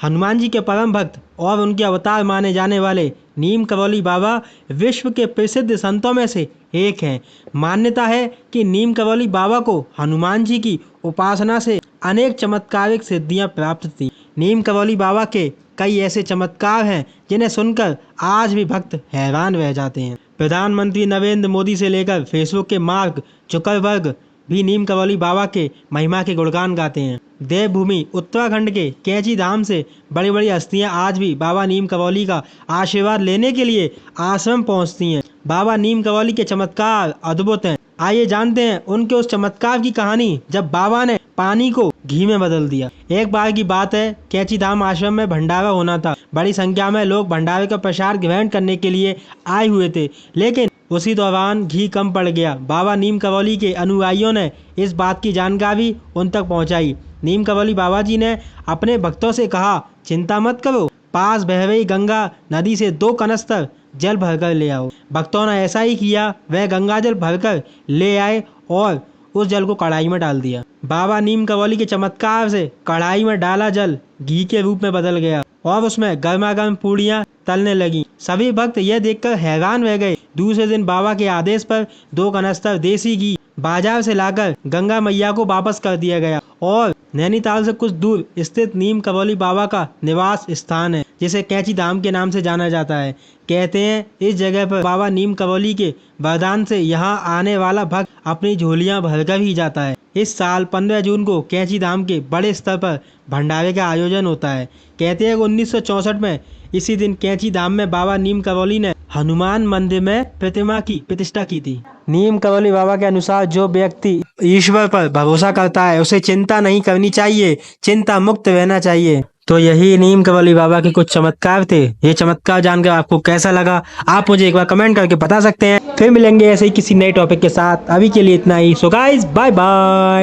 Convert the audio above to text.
हनुमान जी के परम भक्त और उनके अवतार माने जाने वाले नीम करौली बाबा विश्व के प्रसिद्ध संतों में से एक हैं। मान्यता है कि नीम करौली बाबा को हनुमान जी की उपासना से अनेक चमत्कारिक सिद्धियां प्राप्त थी। नीम करौली बाबा के कई ऐसे चमत्कार हैं जिन्हें सुनकर आज भी भक्त हैरान रह जाते हैं। प्रधानमंत्री नरेंद्र मोदी से लेकर फेसबुक के मार्क जुकरबर्ग भी नीम करौली बाबा के महिमा के गुणगान गाते हैं। देवभूमि उत्तराखंड के कैंची धाम से बड़ी बड़ी हस्तियां आज भी बाबा नीम करौली का आशीर्वाद लेने के लिए आश्रम पहुंचती हैं। बाबा नीम करौली के चमत्कार अद्भुत हैं। आइए जानते हैं उनके उस चमत्कार की कहानी जब बाबा ने पानी को घी में बदल दिया। एक बार की बात है, कैंची धाम आश्रम में भंडारा होना था। बड़ी संख्या में लोग भंडारे का प्रसाद ग्रहण करने के लिए आए हुए थे, लेकिन उसी दौरान घी कम पड़ गया। बाबा नीम करौली के अनुयायियों ने इस बात की जानकारी उन तक पहुंचाई। नीम करौली बाबा जी ने अपने भक्तों से कहा, चिंता मत करो, पास बह रही गंगा नदी से 2 कनस्तर जल भरकर ले आओ। भक्तों ने ऐसा ही किया। वह गंगा जल भरकर ले आए और उस जल को कढ़ाई में डाल दिया। बाबा नीम करौली के चमत्कार से कढ़ाई में डाला जल घी के रूप में बदल गया और उसमें गर्मा गर्म पूड़ियां तलने लगी। सभी भक्त यह देखकर हैरान रह गए। दूसरे दिन बाबा के आदेश पर 2 कनस्तर देसी घी बाजार से लाकर गंगा मैया को वापस कर दिया गया और नैनीताल से कुछ दूर स्थित नीम करौली बाबा का निवास स्थान है, जिसे कैंची धाम के नाम से जाना जाता है। कहते हैं इस जगह पर बाबा नीम करौली के वरदान से यहाँ आने वाला भक्त अपनी झोलियाँ भरकर ही जाता है। इस साल 15 जून को कैंची धाम के बड़े स्तर पर भंडारे का आयोजन होता है। कहते हैं 1964 में इसी दिन कैंची धाम में बाबा नीम करौली ने हनुमान मंदिर में प्रतिमा की प्रतिष्ठा की थी। नीम करौली बाबा के अनुसार जो व्यक्ति ईश्वर पर भरोसा करता है उसे चिंता नहीं करनी चाहिए, चिंता मुक्त रहना चाहिए। तो यही नीम करौली बाबा के कुछ चमत्कार थे। ये चमत्कार जानकर आपको कैसा लगा, आप मुझे एक बार कमेंट करके बता सकते हैं। फिर मिलेंगे ऐसे ही किसी नए टॉपिक के साथ। अभी के लिए इतना ही। So guys, bye bye.